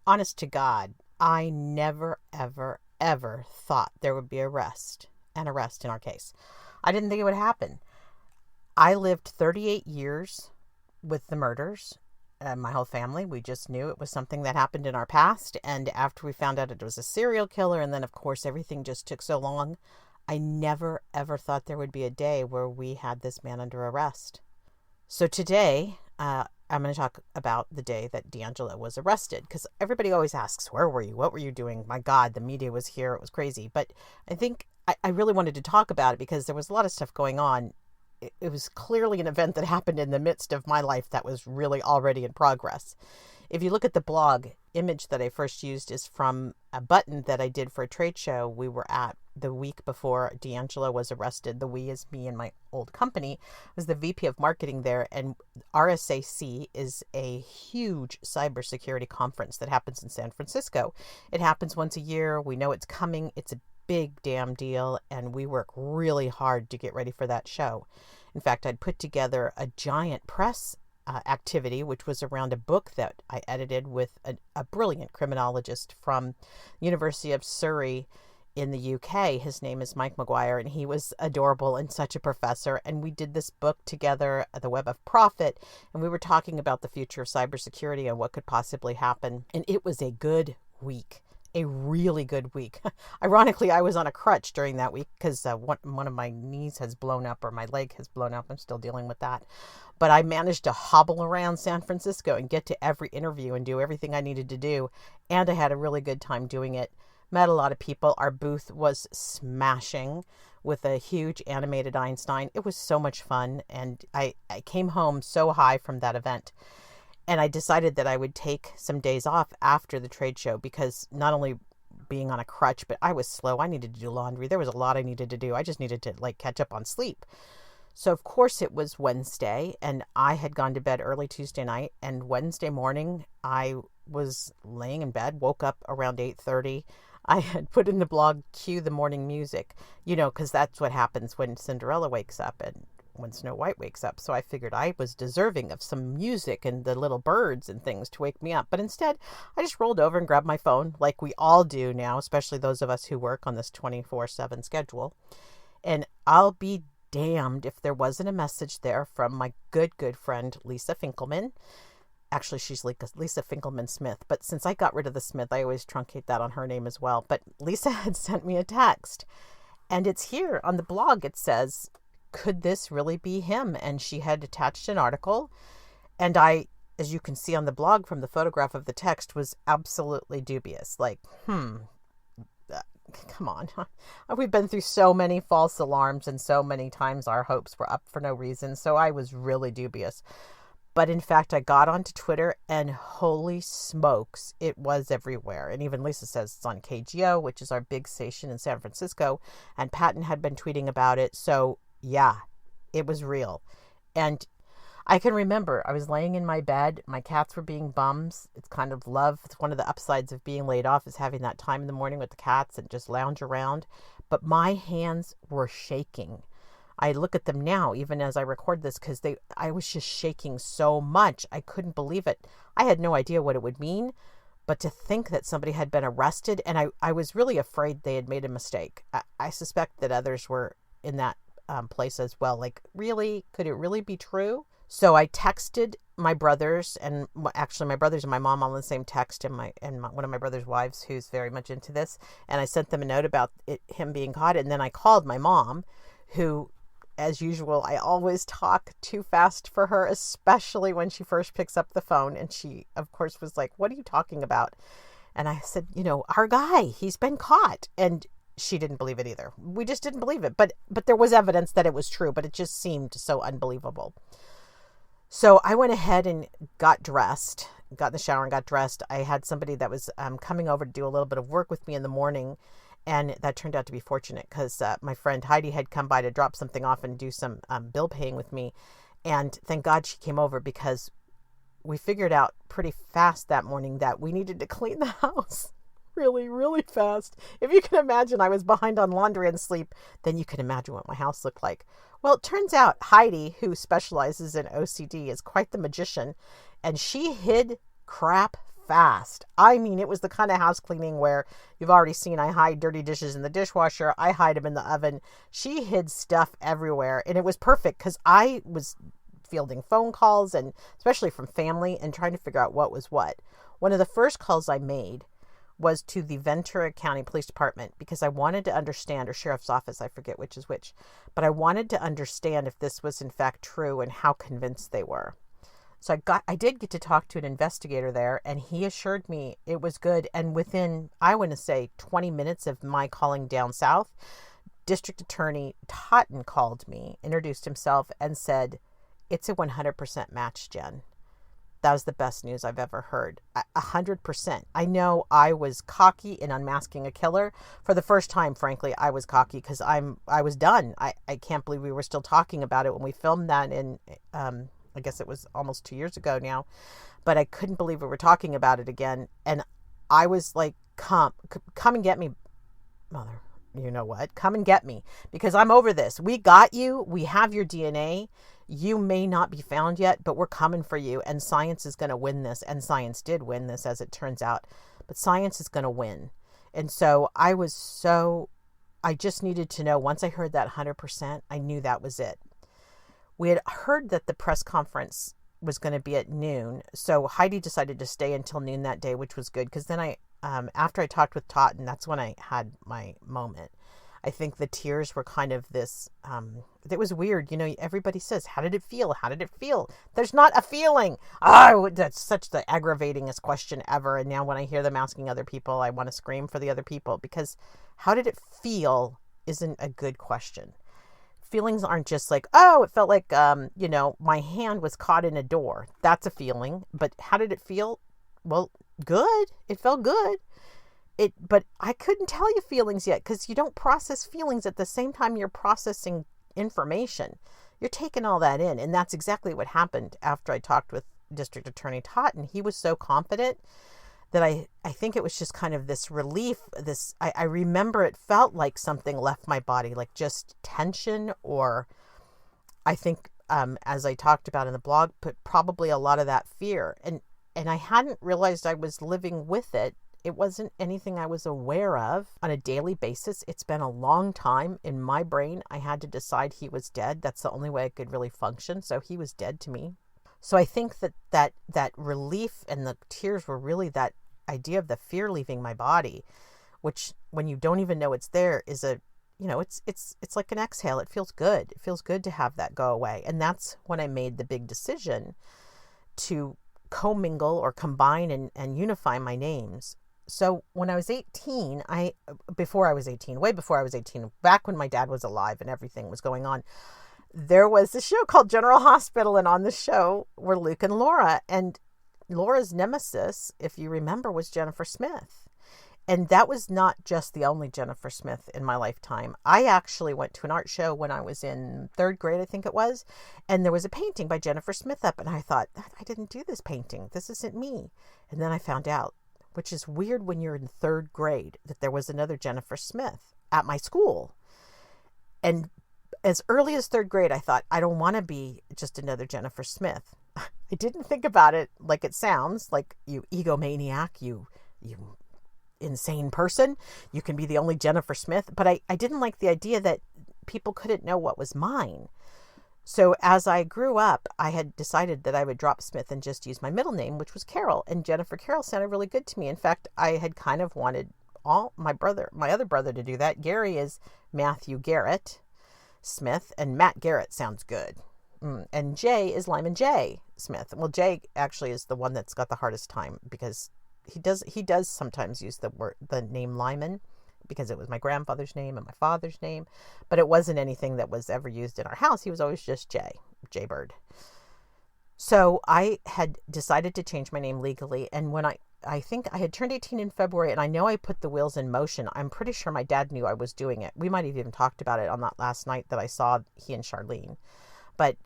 honest to God, I never, ever, ever thought there would be an arrest in our case. I didn't think it would happen. I lived 38 years with the murders. My whole family, we just knew it was something that happened in our past. And after we found out it was a serial killer, and then, of course, everything just took so long, I never, ever thought there would be a day where we had this man under arrest. So today, I'm going to talk about the day that DeAngelo was arrested, because everybody always asks, where were you? What were you doing? My God, the media was here. It was crazy. But I think I really wanted to talk about it because there was a lot of stuff going on. It was clearly an event that happened in the midst of my life that was really already in progress. If you look at the blog, image that I first used is from a button that I did for a trade show we were at the week before DeAngelo was arrested. The we is me and my old company. I was the VP of marketing there, and RSAC is a huge cybersecurity conference that happens in San Francisco. It happens once a year. We know it's coming. It's a big damn deal, and we work really hard to get ready for that show. In fact, I'd put together a giant press activity, which was around a book that I edited with a brilliant criminologist from University of Surrey in the UK. His name is Mike McGuire, and he was adorable and such a professor. And we did this book together, The Web of Profit, and we were talking about the future of cybersecurity and what could possibly happen. And it was a good week. A really good week. Ironically, I was on a crutch during that week because one of my knees has blown up, or my leg has blown up. I'm still dealing with that. But I managed to hobble around San Francisco and get to every interview and do everything I needed to do. And I had a really good time doing it. Met a lot of people. Our booth was smashing with a huge animated Einstein. It was so much fun. And I came home so high from that event. And I decided that I would take some days off after the trade show because not only being on a crutch, but I was slow. I needed to do laundry. There was a lot I needed to do. I just needed to catch up on sleep. So of course it was Wednesday, and I had gone to bed early Tuesday night, and Wednesday morning I was laying in bed, woke up around 8:30. I had put in the blog, cue the morning music, because that's what happens when Cinderella wakes up and when Snow White wakes up. So I figured I was deserving of some music and the little birds and things to wake me up. But instead, I just rolled over and grabbed my phone like we all do now, especially those of us who work on this 24/7 schedule. And I'll be damned if there wasn't a message there from my good friend, Lisa Finkelman. Actually, she's Lisa Finkelman Smith. But since I got rid of the Smith, I always truncate that on her name as well. But Lisa had sent me a text. And it's here on the blog. It says, could this really be him? And she had attached an article. And I, as you can see on the blog from the photograph of the text, was absolutely dubious. Come on. We've been through so many false alarms, and so many times our hopes were up for no reason. So I was really dubious. But in fact, I got onto Twitter, and holy smokes, it was everywhere. And even Lisa says it's on KGO, which is our big station in San Francisco. And Patton had been tweeting about it. So yeah, it was real. And I can remember I was laying in my bed. My cats were being bums. It's kind of love. It's one of the upsides of being laid off is having that time in the morning with the cats and just lounge around. But my hands were shaking. I look at them now, even as I record this, because I was just shaking so much. I couldn't believe it. I had no idea what it would mean. But to think that somebody had been arrested, and I was really afraid they had made a mistake. I suspect that others were in that place as well. Really? Could it really be true? So I texted my brothers, and actually my brothers and my mom on the same text, and one of my brother's wives who's very much into this, and I sent them a note about him being caught. And then I called my mom, who, as usual, I always talk too fast for her, especially when she first picks up the phone. And she, of course, was like, what are you talking about? And I said, our guy, he's been caught. And she didn't believe it either. We just didn't believe it. But there was evidence that it was true, but it just seemed so unbelievable. So I went ahead and got dressed, got in the shower and got dressed. I had somebody that was coming over to do a little bit of work with me in the morning. And that turned out to be fortunate because my friend Heidi had come by to drop something off and do some bill paying with me. And thank God she came over, because we figured out pretty fast that morning that we needed to clean the house really, really fast. If you can imagine I was behind on laundry and sleep, then you can imagine what my house looked like. Well, it turns out Heidi, who specializes in OCD, is quite the magician, and she hid crap fast. I mean, it was the kind of house cleaning where you've already seen I hide dirty dishes in the dishwasher. I hide them in the oven. She hid stuff everywhere. And it was perfect because I was fielding phone calls, and especially from family, and trying to figure out what was what. One of the first calls I made was to the Ventura County Police Department because I wanted to understand, or Sheriff's Office, I forget which is which, but I wanted to understand if this was in fact true and how convinced they were. So I did get to talk to an investigator there, and he assured me it was good. And within, I want to say, 20 minutes of my calling down south, District Attorney Totten called me, introduced himself, and said, "It's a 100% match, Jen." That was the best news I've ever heard. 100%. I know I was cocky in unmasking a killer. For the first time, frankly, I was cocky because I was done. I can't believe we were still talking about it when we filmed that in, I guess it was almost 2 years ago now. But I couldn't believe we were talking about it again. And I was like, come and get me, mother. You know what? Come and get me, because I'm over this. We got you. We have your DNA. You may not be found yet, but we're coming for you. And science is going to win this. And science did win this, as it turns out. But science is going to win. And so I just needed to know, once I heard that 100%, I knew that was it. We had heard that the press conference was going to be at noon. So Heidi decided to stay until noon that day, which was good. Because then after I talked with Totten, that's when I had my moment. I think the tears were kind of this, it was weird. You know, everybody says, how did it feel? How did it feel? There's not a feeling. Oh, that's such the aggravatingest question ever. And now when I hear them asking other people, I want to scream for the other people, because how did it feel isn't a good question. Feelings aren't just like, oh, it felt like, my hand was caught in a door. That's a feeling. But how did it feel? Well, good. It felt good. But I couldn't tell you feelings yet, because you don't process feelings at the same time you're processing information. You're taking all that in. And that's exactly what happened after I talked with District Attorney Totten. He was so confident that I think it was just kind of this relief. I remember it felt like something left my body, like just tension, or I think, as I talked about in the blog, but probably a lot of that fear. And I hadn't realized I was living with it. It wasn't anything I was aware of on a daily basis. It's been a long time. In my brain, I had to decide he was dead. That's the only way I could really function. So he was dead to me. So I think that relief and the tears were really that idea of the fear leaving my body, which when you don't even know it's there is it's like an exhale. It feels good. It feels good to have that go away. And that's when I made the big decision to commingle or combine and unify my names. So when I was 18, way before I was 18, back when my dad was alive and everything was going on, there was a show called General Hospital. And on the show were Luke and Laura. And Laura's nemesis, if you remember, was Jennifer Smith. And that was not just the only Jennifer Smith in my lifetime. I actually went to an art show when I was in 3rd grade, I think it was. And there was a painting by Jennifer Smith up. And I thought, I didn't do this painting. This isn't me. And then I found out, which is weird when you're in 3rd grade, that there was another Jennifer Smith at my school. And as early as 3rd grade, I thought, I don't want to be just another Jennifer Smith. I didn't think about it like it sounds, like you egomaniac, you insane person. You can be the only Jennifer Smith. But I didn't like the idea that people couldn't know what was mine. So as I grew up, I had decided that I would drop Smith and just use my middle name, which was Carol. And Jennifer Carol sounded really good to me. In fact, I had kind of wanted my other brother to do that. Gary is Matthew Garrett Smith, and Matt Garrett sounds good. And Jay is Lyman J. Smith. Well, Jay actually is the one that's got the hardest time, because he does sometimes use the name Lyman, because it was my grandfather's name and my father's name, but it wasn't anything that was ever used in our house. He was always just Jay Bird. So I had decided to change my name legally. And when I think I had turned 18 in February, and I know I put the wheels in motion. I'm pretty sure my dad knew I was doing it. We might have even talked about it on that last night that I saw he and Charlene. But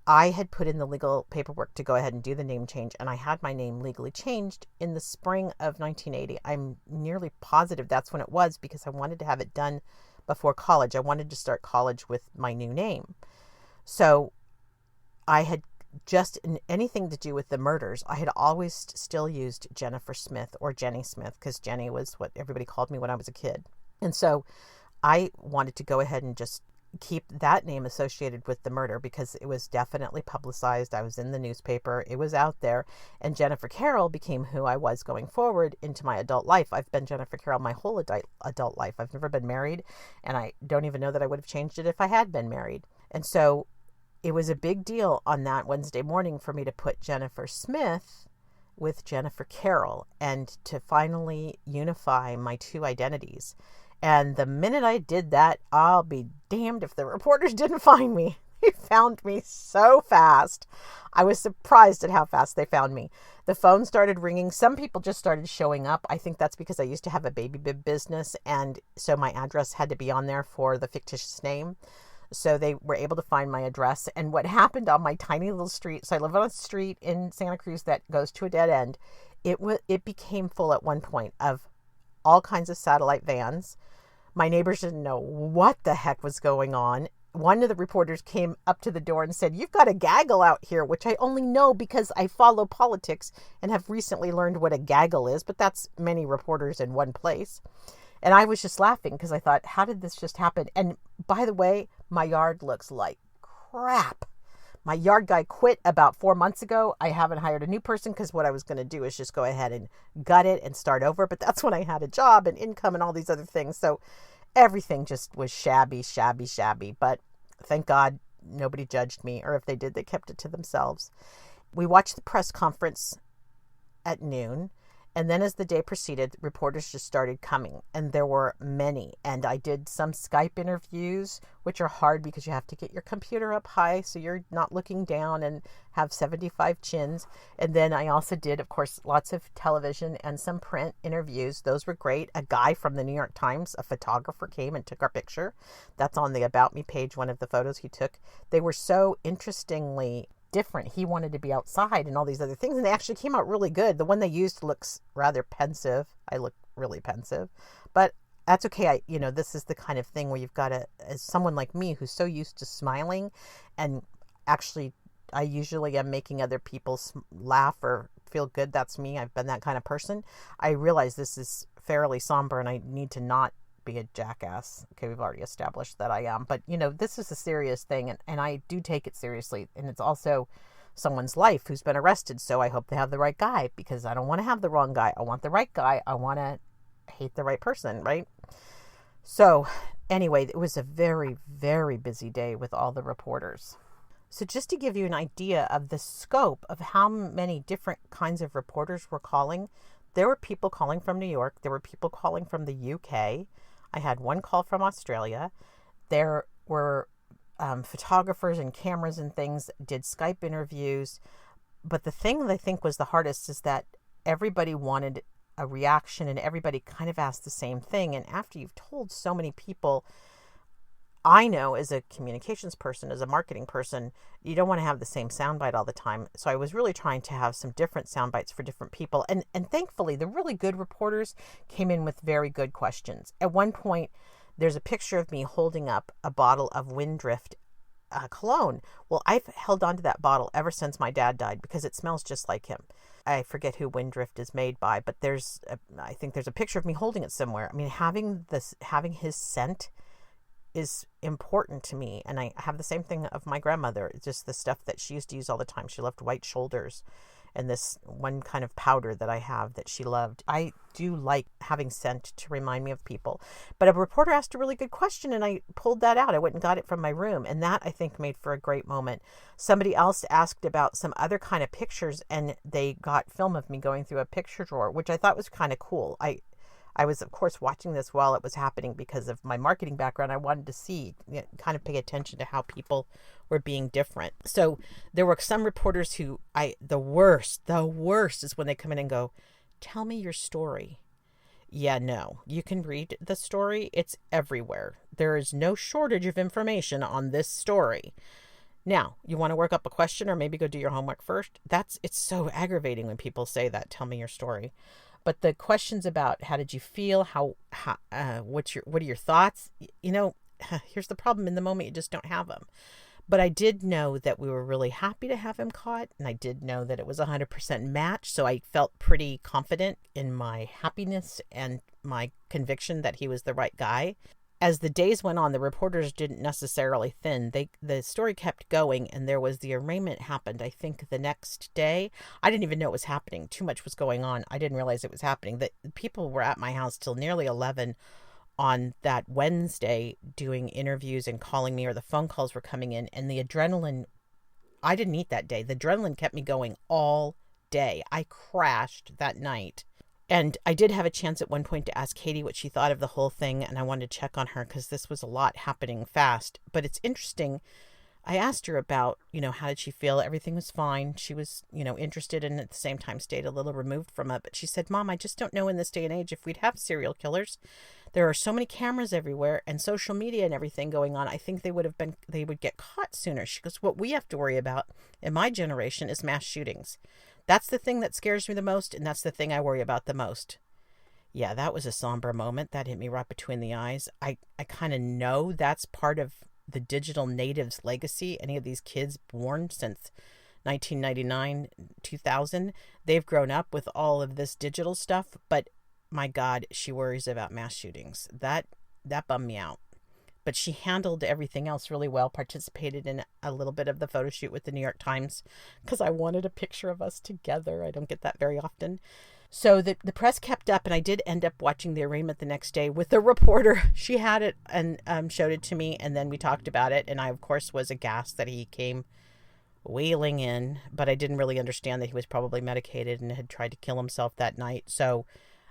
I had put in the legal paperwork to go ahead and do the name change, and I had my name legally changed in the spring of 1980. I'm nearly positive that's when it was, because I wanted to have it done before college. I wanted to start college with my new name. So I had just in anything to do with the murders, I had always still used Jennifer Smith or Jenny Smith, because Jenny was what everybody called me when I was a kid. And so I wanted to go ahead and just keep that name associated with the murder because it was definitely publicized. I was in the newspaper. It was out there. And Jennifer Carroll became who I was going forward into my adult life. I've been Jennifer Carroll my whole adult life. I've never been married, and I don't even know that I would have changed it if I had been married. And so it was a big deal on that Wednesday morning for me to put Jennifer Smith with Jennifer Carroll and to finally unify my two identities. And the minute I did that, I'll be damned if the reporters didn't find me. They found me so fast. I was surprised at how fast they found me. The phone started ringing. Some people just started showing up. I think that's because I used to have a baby bib business, and so my address had to be on there for the fictitious name. So they were able to find my address. And what happened on my tiny little street, so I live on a street in Santa Cruz that goes to a dead end. It became full at one point of all kinds of satellite vans. My neighbors didn't know what the heck was going on. One of the reporters came up to the door and said, "You've got a gaggle out here," which I only know because I follow politics and have recently learned what a gaggle is, but that's many reporters in one place. And I was just laughing because I thought, how did this just happen? And by the way, my yard looks like crap. My yard guy quit about 4 months ago. I haven't hired a new person because what I was going to do is just go ahead and gut it and start over. But that's when I had a job and income and all these other things. So everything just was shabby. But thank God nobody judged me, or if they did, they kept it to themselves. We watched the press conference at noon. And then as the day proceeded, reporters just started coming, and there were many. And I did some Skype interviews, which are hard because you have to get your computer up high so you're not looking down and have 75 chins. And then I also did, of course, lots of television and some print interviews. Those were great. A guy from the New York Times, a photographer, came and took our picture. That's on the About Me page, one of the photos he took. They were so interestingly different. He wanted to be outside and all these other things, and they actually came out really good. The one they used looks rather pensive. I look really pensive, but that's okay. This is the kind of thing where you've got to, as someone like me who's so used to smiling, and actually I usually am making other people laugh or feel good. That's me. I've been that kind of person. I realize this is fairly somber and I need to not be a jackass. Okay, we've already established that I am, but this is a serious thing, and I do take it seriously, and it's also someone's life who's been arrested, so I hope they have the right guy, because I don't want to have the wrong guy. I want the right guy. I want to hate the right person, right? So anyway, it was a very, very busy day with all the reporters. So just to give you an idea of the scope of how many different kinds of reporters were calling, there were people calling from New York. There were people calling from the UK. I had one call from Australia. There were photographers and cameras and things, did Skype interviews. But the thing that I think was the hardest is that everybody wanted a reaction, and everybody kind of asked the same thing. And after you've told so many people, I know as a communications person, as a marketing person, you don't want to have the same soundbite all the time. So I was really trying to have some different soundbites for different people. And thankfully, the really good reporters came in with very good questions. At one point, there's a picture of me holding up a bottle of Windrift cologne. Well, I've held on to that bottle ever since my dad died because it smells just like him. I forget who Windrift is made by, but I think there's a picture of me holding it somewhere. I mean, having his scent is important to me. And I have the same thing of my grandmother. It's just the stuff that she used to use all the time. She loved white shoulders and this one kind of powder that I have that she loved. I do like having scent to remind me of people. But a reporter asked a really good question, and I pulled that out. I went and got it from my room, and that I think made for a great moment. Somebody else asked about some other kind of pictures, and they got film of me going through a picture drawer, which I thought was kind of cool. I was, of course, watching this while it was happening because of my marketing background. I wanted to see, kind of pay attention to how people were being different. So there were some reporters who the worst is when they come in and go, "Tell me your story." Yeah, no, you can read the story. It's everywhere. There is no shortage of information on this story. Now, you want to work up a question or maybe go do your homework first? It's so aggravating when people say that, "Tell me your story." But the questions about how did you feel, what are your thoughts? Here's the problem. In the moment, you just don't have them. But I did know that we were really happy to have him caught, and I did know that it was 100% match, so I felt pretty confident in my happiness and my conviction that he was the right guy. As the days went on, the reporters didn't necessarily thin. The story kept going, and there was the arraignment happened, I think, the next day. I didn't even know it was happening. Too much was going on. I didn't realize it was happening. The people were at my house till nearly 11 on that Wednesday doing interviews and calling me, or the phone calls were coming in, and the adrenaline, I didn't eat that day. The adrenaline kept me going all day. I crashed that night. And I did have a chance at one point to ask Katie what she thought of the whole thing, and I wanted to check on her because this was a lot happening fast. But it's interesting. I asked her about, how did she feel? Everything was fine. She was, interested and at the same time stayed a little removed from it. But she said, Mom, I just don't know in this day and age if we'd have serial killers. There are so many cameras everywhere and social media and everything going on. I think they would get caught sooner. She goes, what we have to worry about in my generation is mass shootings. That's the thing that scares me the most, and that's the thing I worry about the most. Yeah, that was a somber moment. That hit me right between the eyes. I kind of know that's part of the digital natives legacy. Any of these kids born since 1999, 2000, they've grown up with all of this digital stuff, but my God, she worries about mass shootings. That bummed me out. But she handled everything else really well, participated in a little bit of the photo shoot with the New York Times because I wanted a picture of us together. I don't get that very often. So the press kept up, and I did end up watching the arraignment the next day with the reporter. She had it and showed it to me, and then we talked about it. And I, of course, was aghast that he came wailing in, but I didn't really understand that he was probably medicated and had tried to kill himself that night. So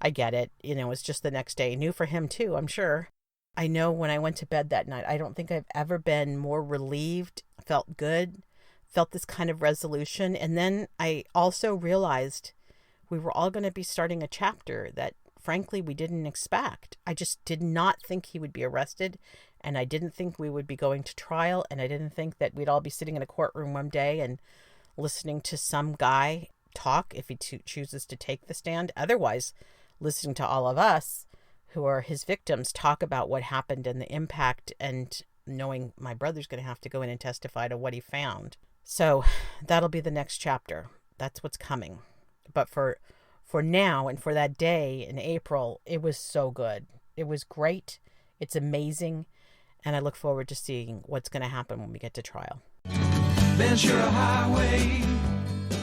I get it. It was just the next day. New for him, too, I'm sure. I know when I went to bed that night, I don't think I've ever been more relieved, felt good, felt this kind of resolution. And then I also realized we were all going to be starting a chapter that, frankly, we didn't expect. I just did not think he would be arrested, and I didn't think we would be going to trial, and I didn't think that we'd all be sitting in a courtroom one day and listening to some guy talk if he chooses to take the stand. Otherwise, listening to all of us who are his victims talk about what happened and the impact, and knowing my brother's going to have to go in and testify to what he found. So that'll be the next chapter. That's what's coming. But for now and for that day in April, it was so good. It was great. It's amazing. And I look forward to seeing what's going to happen when we get to trial. Ventura Highway.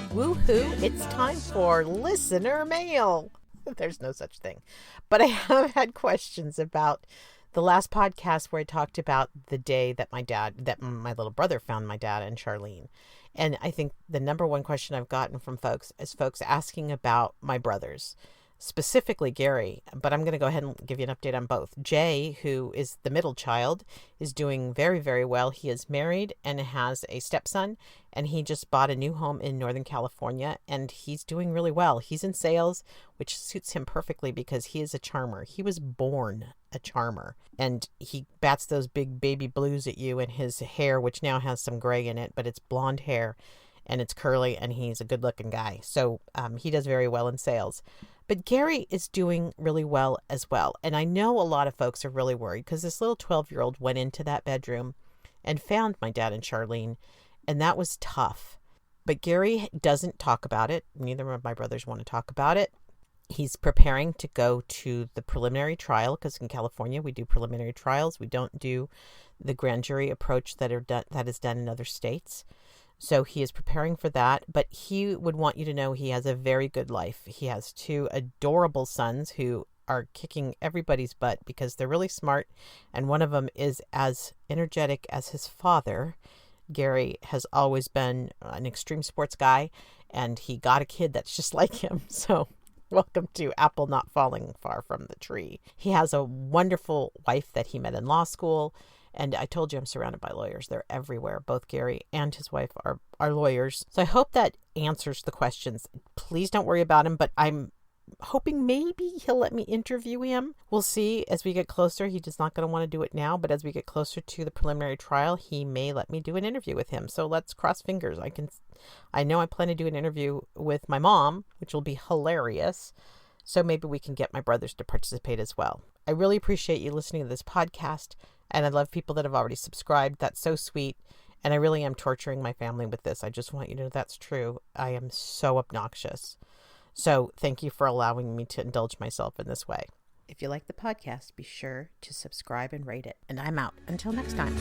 Woohoo! It's time for listener mail. There's no such thing. But I have had questions about the last podcast where I talked about the day that my little brother found my dad and Charlene. And I think the number one question I've gotten from folks is folks asking about my brothers, specifically Gary. But I'm going to go ahead and give you an update on both. Jay, who is the middle child, is doing very, very well. He is married and has a stepson, and he just bought a new home in Northern California, and he's doing really well. He's in sales, which suits him perfectly because he is a charmer. He was born a charmer, and he bats those big baby blues at you, and his hair, which now has some gray in it, but it's blonde hair and it's curly, and he's a good looking guy. So he does very well in sales. But Gary is doing really well as well. And I know a lot of folks are really worried because this little 12-year-old went into that bedroom and found my dad and Charlene, and that was tough. But Gary doesn't talk about it. Neither of my brothers want to talk about it. He's preparing to go to the preliminary trial because in California we do preliminary trials. We don't do the grand jury approach that is done in other states. So he is preparing for that, but he would want you to know he has a very good life. He has two adorable sons who are kicking everybody's butt because they're really smart, and one of them is as energetic as his father. Gary has always been an extreme sports guy, and he got a kid that's just like him. So welcome to apple not falling far from the tree. He has a wonderful wife that he met in law school. And I told you I'm surrounded by lawyers. They're everywhere. Both Gary and his wife are lawyers. So I hope that answers the questions. Please don't worry about him, but I'm hoping maybe he'll let me interview him. We'll see as we get closer. He's not going to want to do it now, but as we get closer to the preliminary trial, he may let me do an interview with him. So let's cross fingers. I know I plan to do an interview with my mom, which will be hilarious. So maybe we can get my brothers to participate as well. I really appreciate you listening to this podcast. And I love people that have already subscribed. That's so sweet. And I really am torturing my family with this. I just want you to know that's true. I am so obnoxious. So thank you for allowing me to indulge myself in this way. If you like the podcast, be sure to subscribe and rate it. And I'm out. Until next time.